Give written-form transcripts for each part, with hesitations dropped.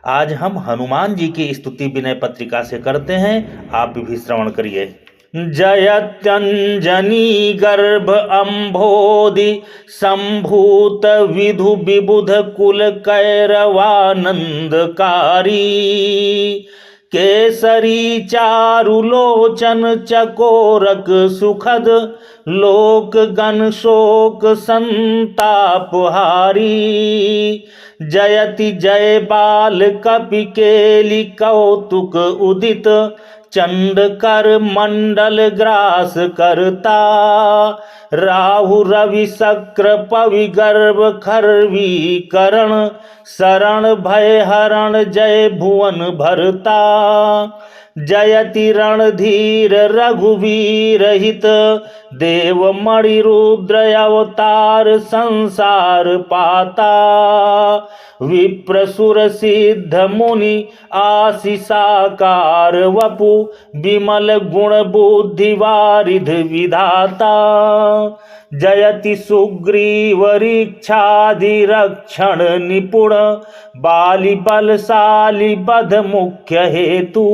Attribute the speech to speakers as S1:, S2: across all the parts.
S1: आज हम हनुमान जी की स्तुति विनय पत्रिका से करते हैं, आप भी श्रवण करिए। जयत्यंजनी गर्भ अम्भोधि संभूत विधु विबुध कुल कैरवानंदकारी केसरी चारुलोचन चकोरक सुखद लोक गण शोक संतापहारी जयति जय बाल कपि केलि कौतुक उदित चंड कर मंडल ग्रास करता राहु रवि शक्र पवि गर्भ खरवी करण शरण भय हरण जय भुवन भरता जयति रणधीर रघुवीर हित देव मणि रुद्र अवतार संसार पाता विप्रसुर सिद्ध मुनि आशीषाकार वपु विमल गुण बुद्धि वारिध विधाता जयति सुग्रीव रीक्षादि रक्षण निपुण बाली बलशाली बध मुख्य हेतु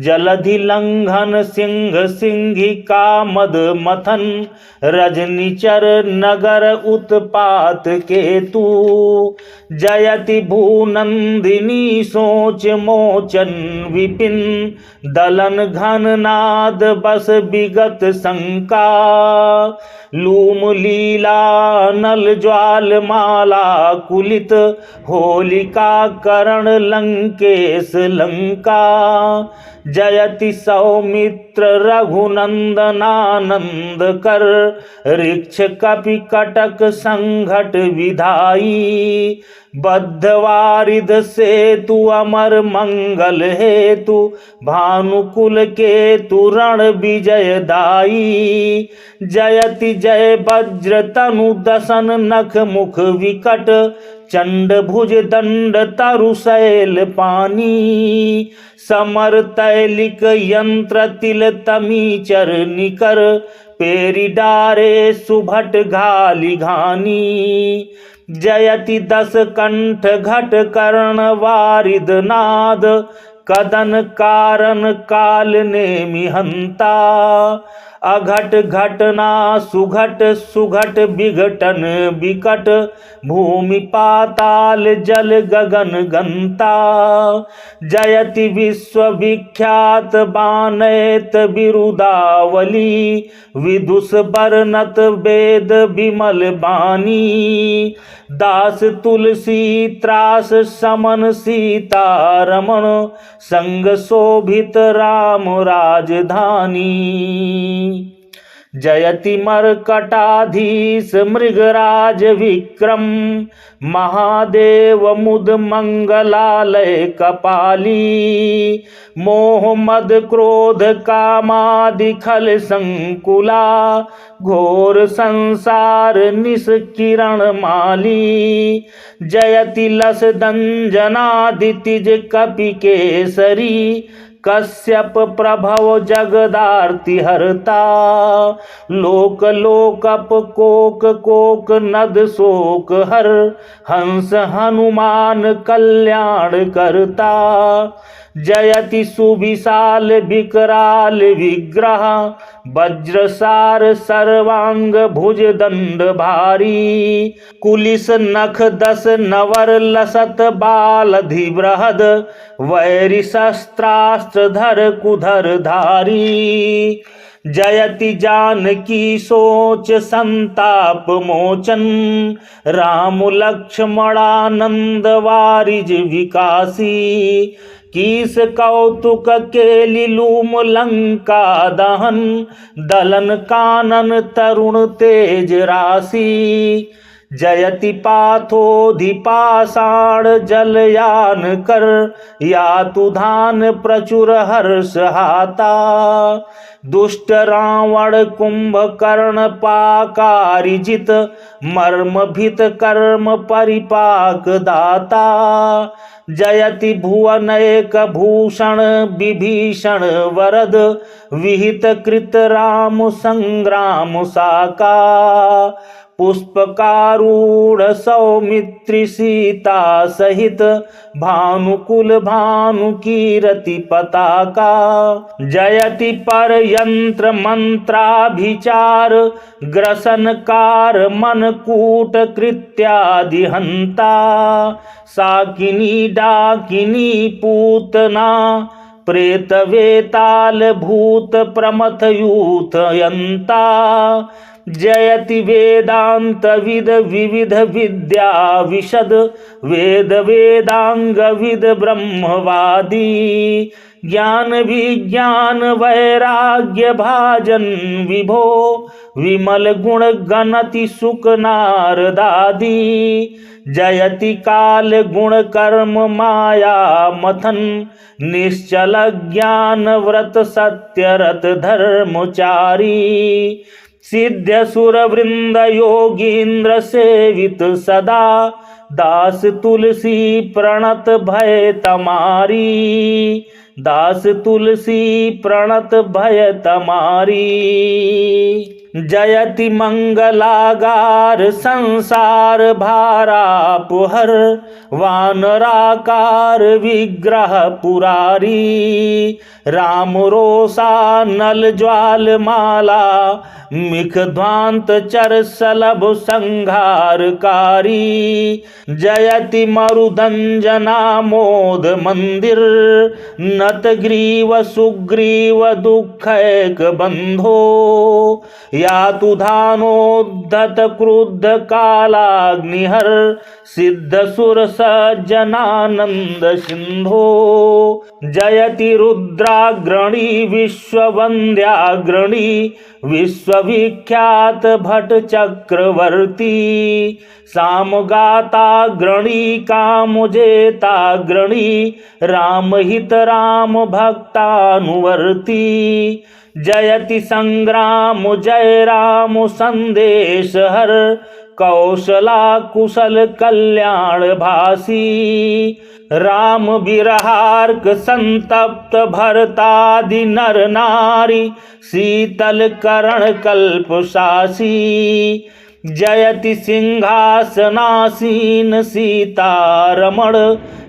S1: जलधि लंघन सिंह सिंहिका मद मथन रजनीचर नगर उत्पात केतु जयति भूनंदिनी सोच मोचन विपिन दलन घन नाद बस विगत शंका लूम लीला नल ज्वाल माला कुलित होलिका करण लंकेश लंका जयति सौमित्र रघुनंदनानंद कर ऋक्ष कपि कटक संघट विधाई बद्धवारिध सेतु अमर मंगल हेतु भानुकुल केतु रण विजय दाई जयति जय वज्र तनु दसन नख मुख विकट चंड भुज दंड तरु शैल पानी समर तैलिक यंत्र तिल तमी चर निकर पेरी डारे सुभट घाली घानी जयति दस कंठ घट कर्ण वारिद नाद कदन कारण काल नेमि हंता अघट घटना सुघट सुघट विघटन विकट भूमि पाताल जल गगन गंता जयति विश्वविख्यात बानैत बिरुदावली विदुष बरनत वेद विमल बानी दास तुलसी त्रास समन सीता रमण संग शोभित राम राजधानी जयति मर्कटाधीश मृगराज विक्रम महादेव मुद मंगलालय कपाली मोह मद क्रोध कामादि खल संकुला घोर संसार निष्किरण माली जयति लस दंजनादितिज कपि केसरी कश्यप प्रभव जगदार्ति हरता लोक लोकप कोक कोक नद शोक हर हंस हनुमान कल्याण करता जयति सुविशाल विकराल विग्रह वज्रसार सर्वांग भुज दंड भारी कुलिस नख दस नवर लसत बालधि बृहद वैरि शस्त्रास्त्र धर कुधर धारी जयति जानकी सोच संताप मोचन राम लक्ष्मणानंद वारिज विकासी कीस कौतुक केलि लूम लंका दहन दलन कानन तरुण तेज राशि जयति पाथोधिपाषाण जलयान कर यातु धान प्रचुर हर्ष हाता दुष्ट रावण कुंभकर्ण पाकारी जित मर्म भित कर्म परिपाक दाता जयति भुवन एक भूषण विभीषण वरद विहित कृत राम संग्राम साका पुष्पकारूढ़ सौमित्री सीता सहित भानुकुल भानु कीरति पताका। जयति पर यंत्र मंत्राभिचार ग्रसनकार मनकूट कृत्यादि हंता। साकिनी डाकिनी पूतना प्रेत वेताल भूत प्रमथ यूथ यंता। जयति वेदांत विद विविध विद्या विशद वेद वेदांग विद ब्रह्मवादी। ज्ञान विज्ञान वैराग्य भाजन विभो विमल गुण गणति सुख नारदादी। जयति काल गुण कर्म माया मथन निश्चल ज्ञान व्रत सत्य रत धर्मचारी। सिद्ध सुर वृंद योगींद्र सेवित सदा दास तुलसी प्रणत भय तमारी। दास तुलसी प्रणत भय तमारी। जयति मंगलागार संसार भारापुहर वानराकार विग्रह पुरारी। राम रोसा नल ज्वाल माला मिख ध्वांत चर सलभ संघारकारी। जयति मरुदंजना मोद मंदिर नत ग्रीव सुग्रीव दुखैक बंधो। यातु धानोद्धत क्रुद्ध कालाग्निहर सिद्ध सुर सज्जनानंद सिंधो। जयति रुद्राग्रणी विश्ववंद्याग्रणी विश्वविख्यात भट्ट चक्रवर्ती। सामगाताग्रणी कामजेताग्रणी रामहित राम भक्तानुवर्ती। जयति संग्राम जय राम संदेश हर कौशला कुशल कल्याण भासी। राम विरहार्क संतप्त भरतादि नर नारी शीतल करण कल्प शासी। जयति सिंहासनासीन सीतारमण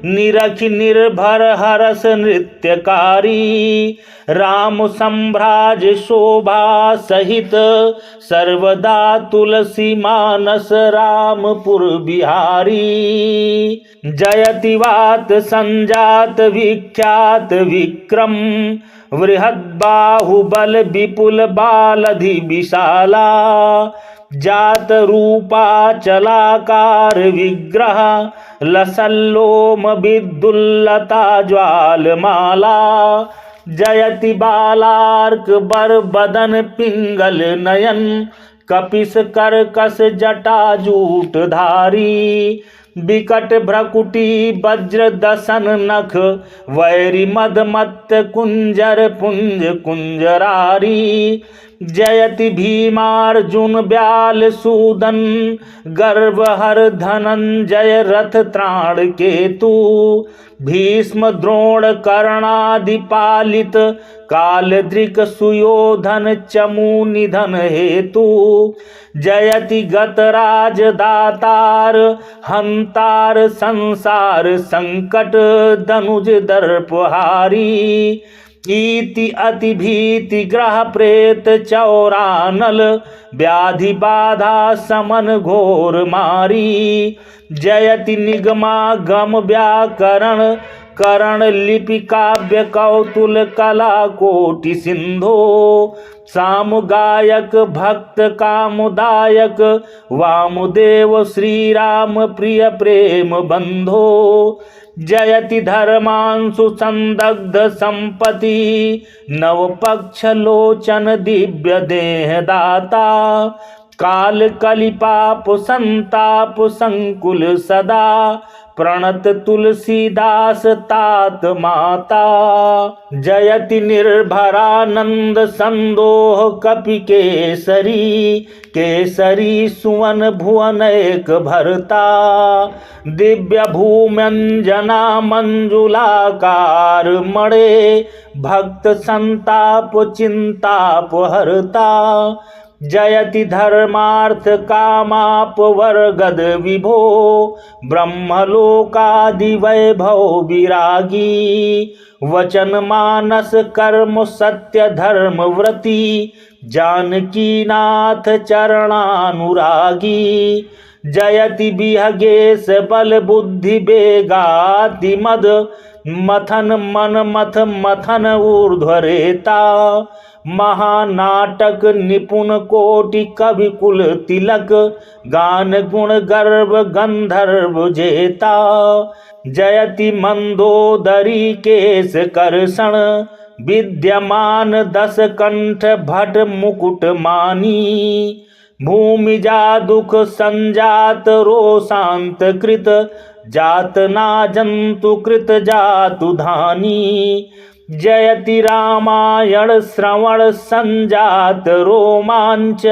S1: निरखि निर्भर हरस नृत्यकारी। राम संभ्राज शोभा सहित सर्वदा तुलसी मानस रामपुर बिहारी। जयति वात संजात विख्यात विक्रम बृहद्बाहुबल विपुल बालधि विशाला। जात रूपा चलाकार विग्रह लसल्लोम विद्युल्लता ज्वालमाला। जयति बालार्क बर बदन पिंगल नयन कपिस कर्कश जटा जूट धारी। विकट भ्रकुटी वज्र दसन नख वैरी मदमत्त कुंजर पुंज कुंजरारी। जयति भीमार्जुन ब्याल सूदन गर्वहर धनंजय रथ त्राण केतु। भीष्म द्रोण कर्णादि पालित कालदृक सुयोधन चमू निधन हेतु। जयति गतराज दातार हंतार संसार संकट धनुज दर्पहारी। इति अति भीति ग्रह प्रेत चौरानल व्याधि बाधा समन घोर मारी। जयति निगमागम व्याकरण करण लिपि काव्य कौतुल कला कोटि सिंधो। साम गायक भक्त कामदायक वामुदेव श्री राम प्रिय प्रेम बंधो। जयति धर्मांशु संदग्ध संपति नवपक्ष लोचन दिव्य देह दाता। काल कलिपाप संताप संकुल सदा प्रणत तुलसीदास तात माता। जयति निर्भरानंद संदोह कपि केसरी केसरी सुवन भुवन एक भरता। दिव्य भूम्यंजना मंजुलाकार मणे भक्त संताप चिंताप हरता। जयति धर्मार्थ कामापवर्गद विभो ब्रह्मलोकादि वैभव विरागी वचन मानस कर्म सत्य धर्म व्रती जानकी नाथ चरणानुरागी जयति विहगेश बल बुद्धि वेगाति मद मथन मन मथ मथन ऊर्ध्वरेता महानाटक निपुण कोटि कवि कुल तिलक गान गुण गर्भ गंधर्व जेता जयति मंदोदरी केश करषण विद्यमान दस कंठ भट मुकुट मानी भूमि जा दुख संजात रोशांत कृत जात ना जंतु कृत जातु धानी जयति रामायण श्रवण संजात रोमांच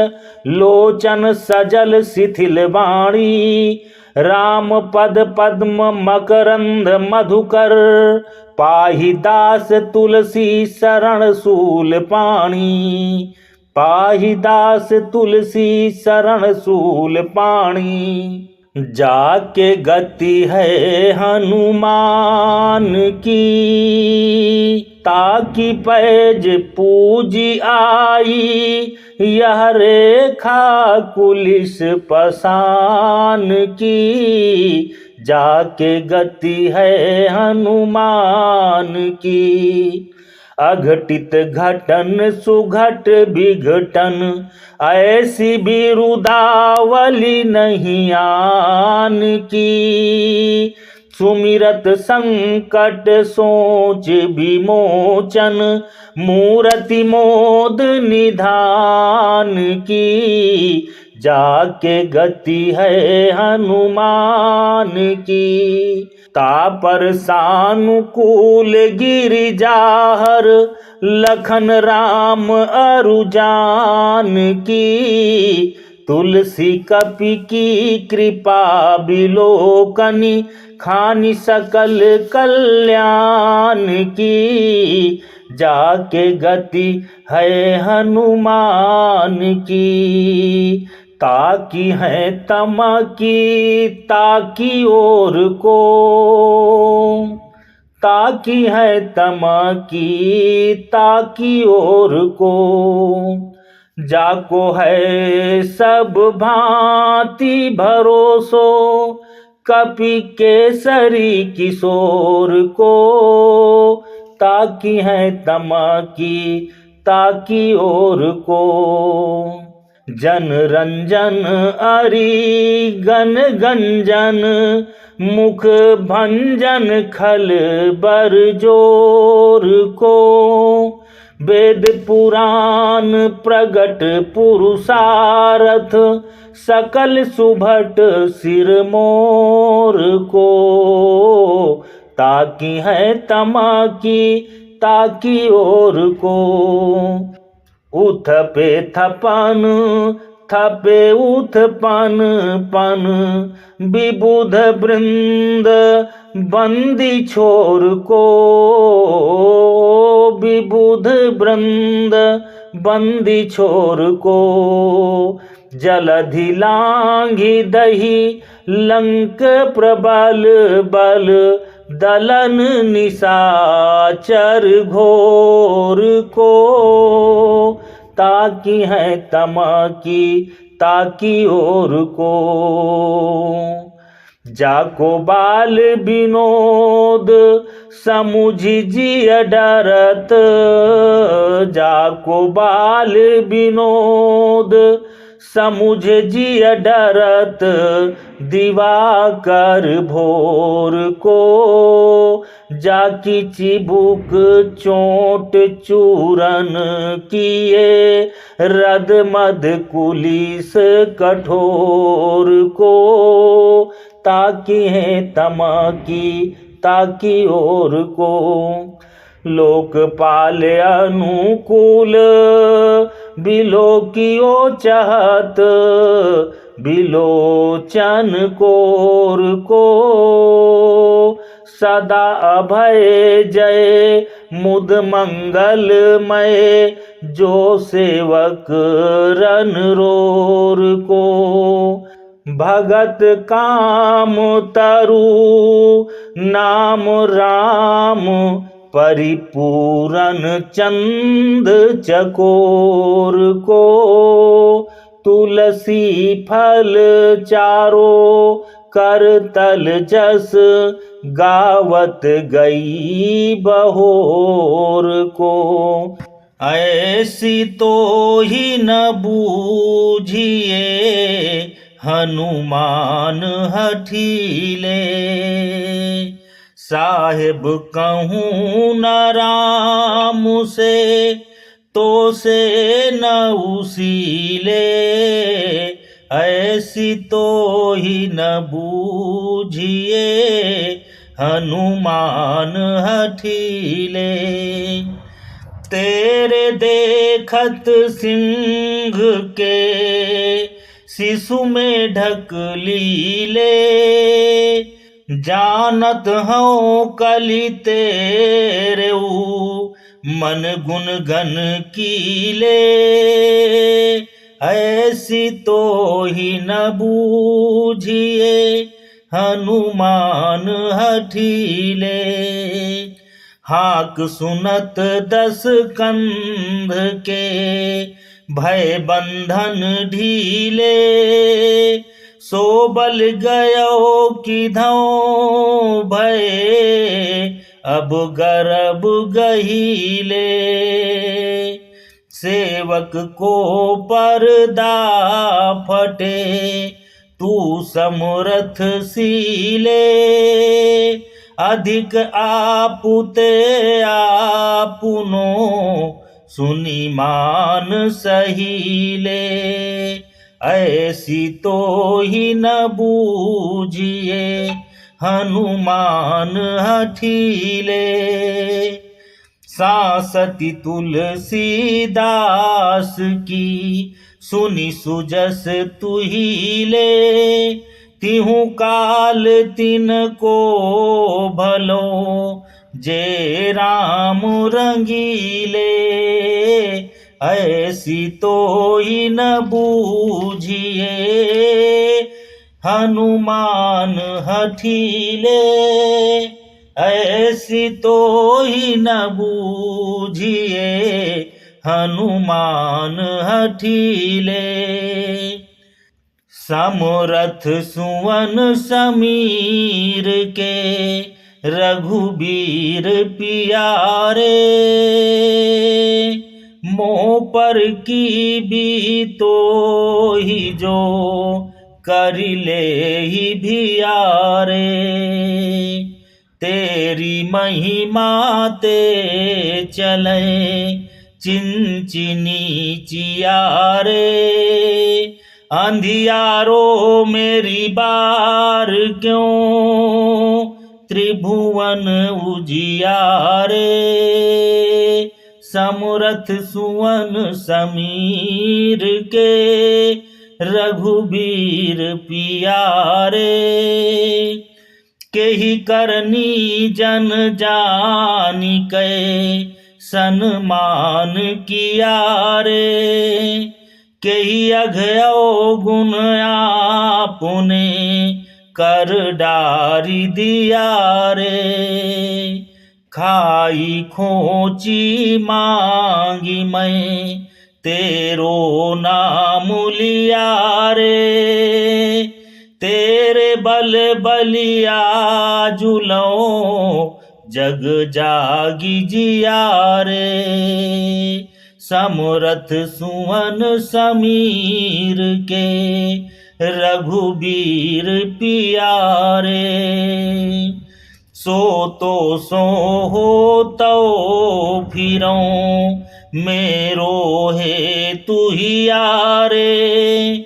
S1: लोचन सजल शिथिल वाणी राम पद पद्म मकरंद मधुकर पाहि दास तुलसी शरण शूल पाणी पाहि दास तुलसी शरण शूल पाणी जाके गति है हनुमान की ताकि पैज पूजी आई यह रेखा कुलिस पसान की जाके गति है हनुमान की अघटित घटन सुघट विघटन ऐसी भी रुदावली नहीं आन की सुमिरत संकट सोच विमोचन मूर्ति मोद निधान की जाके गति है हनुमान की तापर सानुकूल गिरिजाहर लखन राम अरुजान की तुलसी कपि की कृपा बिलोकनी खानी सकल कल्याण की जाके गति है हनुमान की ताकि है तम की ताकि ओर को ताकि है तम की ताकि ओर को जाको है सब भांति भरोसो कपि केसरी किशोर को ताकि है तम की ताकि ओर को जन रंजन अरि गन गंजन मुख भंजन खल बर जोर को वेद पुराण प्रगट पुरुषारथ सकल सुभट सिर मोर को ताकि है तमा की ताकि ओर को उथ पे थपन थपे उथ पन पन विबुध वृंद बंदी छोर को विबुध वृंद बंदी छोर को जलधि लांघी दही लंक प्रबल बल दलन निशाचर घोर को ताकि है तमा की ताकि ओर को जाको बाल विनोद समुझ जिय डरत जाको बाल विनोद समुझ जिय डरत दिवाकर भोर को जाकी चिबुक चोट चूरन किए रद मद कुलिस कठोर को ताकि है तमा की ताकि ओर को लोकपाल अनुकूल बिलोकियो चाहत बिलोचन कोर को सदा अभय जय मुद मंगलमय, जो सेवक रन रोर को। भगत काम तरु नाम राम, परिपूरन चंद चकोर को। तुलसी फल चारो कर तल जस, गावत गई बहोर को। ऐसी तो ही न बूझिए हनुमान हठीले, साहेब कहूँ न राम से, तो से न उसीले। ऐसी तो ही न बूझिए हनुमान हठीले। तेरे देखत सिंह के शिशु में ढक लीले, जानत हूँ कली तेरे मन गुण गन कीले। ऐसी तो ही न बूझिए हनुमान हठीले। हाक सुनत दस कंध के, भय बंधन ढीले। सो बल गयो किधौ भय, अब गर्भ गहीले। सेवक को पर्दा फटे, तू समरथ सीले। अधिक आपुते आपुनो, सुनी मान सहीले। ऐसी तो ही न बूझिए हनुमान हठीले। सांसति तुलसीदास की, सुनी सुजस तुहिले। तिहु काल तिन को भलो, जे राम रंगीले। ऐसी तो ही न बूझिए हनुमान हठीले। ऐसी तो ही न बूझिए हनुमान हठीले। समरथ सुवन समीर के, रघुबीर पियारे। मोह पर की भी तो ही जो, करिले ही भियारे। तेरी महिमा ते चले, चिंचिनी चियारे। अंधियारो मेरी बार क्यों, त्रिभुवन उजियारे। समरथ सुवन समीर के, रघुबीर पियारे। केहि करनी जन जानि कै, सन्मान किया रे। केहि अघयो गुण आपने, कर डारी दिया रे। खाई खोची मांगी मैं, तेरो नाम लिया रे। तेरे बल बलिया जुलो, जग जागी जिया रे। समरथ सुवन समीर के, रघुबीर पियारे। सो तो सो हो तो फिरों, मेरो है तू ही यारे।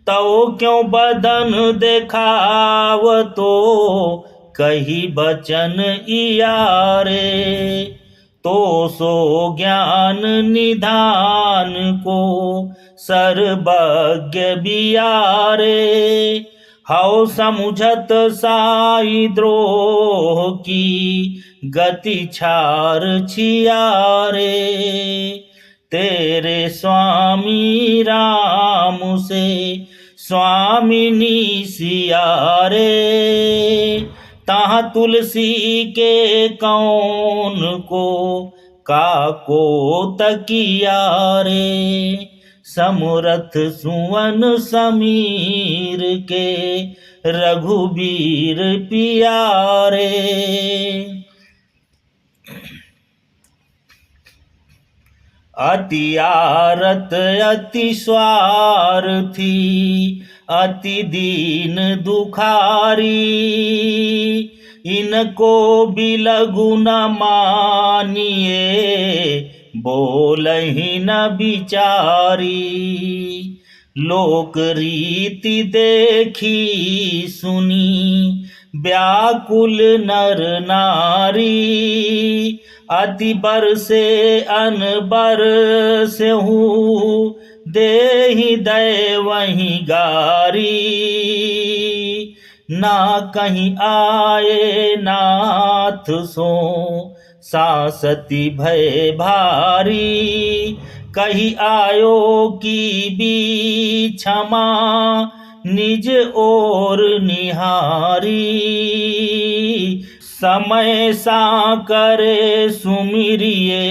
S1: तो क्यों बदन देखाव तो, कही बचन इयारे। तो सो ज्ञान निधान को, सर्वज्ञ बियारे। हौ समुझत साई द्रोह की गति छार छियारे। तेरे स्वामी राम से स्वामिनी सियारे। तहाँ तुलसी के कौन को काको तकियारे। समरथ सुवन समीर के रघुबीर पियारे। अति आरत अति स्वार्थी अति दीन दुखारी। इनको बिलगु न मानिए बोलहि न बिचारी। लोक रीति देखी सुनी व्याकुल नर नारी। अति बरसे अनबर से हूँ देहि दय वहीं गारी। ना कहीं आए नाथ सो सासती भय भारी। कही आयो की भी क्षमा निज ओर निहारी। समय सा करे सुमिरिए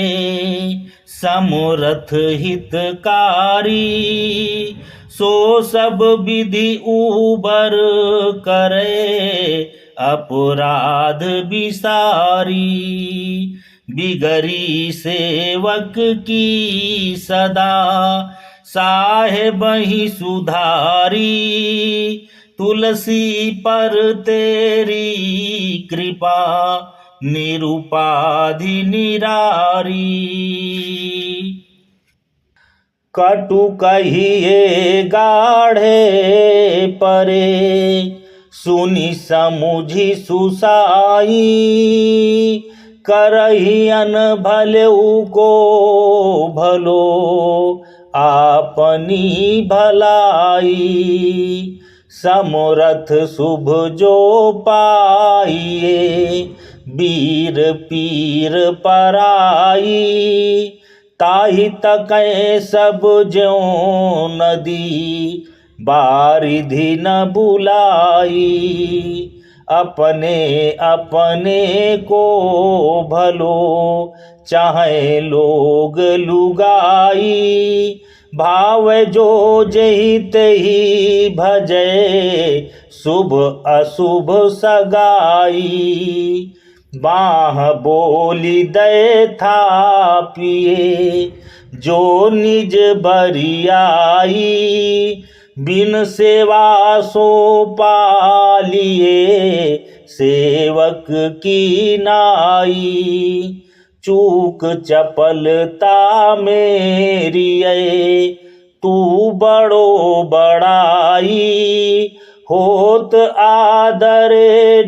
S1: समरथ हितकारी। सो सब विधि उबर करे अपराध विसारी। बिगरी सेवक की सदा साहेब ही सुधारी। तुलसी पर तेरी कृपा निरुपाधि निरारी। कटु कहिए गाढ़े परे सुनि समुझि सुसाई। करही अन भलेउ को भलो आपनी भलाई। समरथ शुभ जो पाइए वीर पीर पराई। ताहि तकै सब ज्यों नदी बारिधि न बुलाई। अपने अपने को भलो चाहे लोग लुगाई। भाव जो जेहि तेहि भजे शुभ अशुभ सगाई। बाह बोली दय था पिए जो निज बरियाई। बिन सेवा सो पालिए सेवक की नाई। चूक चपलता मेरी तू बड़ो बड़ाई। होत आदर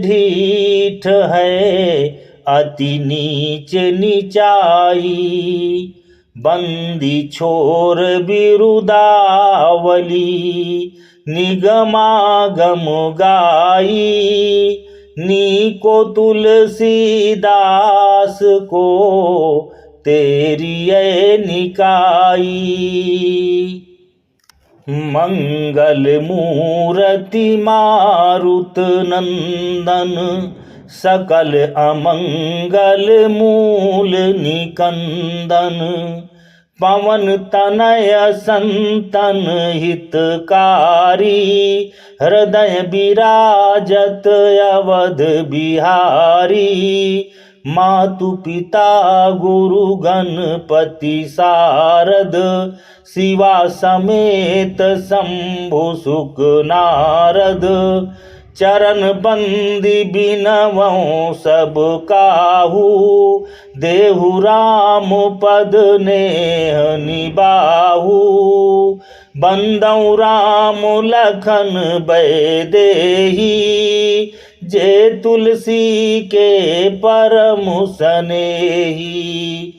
S1: ढीठ है अति नीच नीचाई। बंदी छोर बिरुदावली निगमागम गाई। नीको तुलसीदास को तेरी निकाई। मंगल मूर्ति मारुत नंदन सकल अमंगल मूल निकंदन। पवन तनय संतन हितकारी। हृदय विराजत अवध बिहारी। मातु पिता गुरु गणपति सारद। शिवा समेत शंभु सुख नारद। चरण बंदी बिनवों सब काहू। देहु राम पद नेह निबाहू। बंदौ राम लखन बैदेही। जे तुलसी के परम सनेही।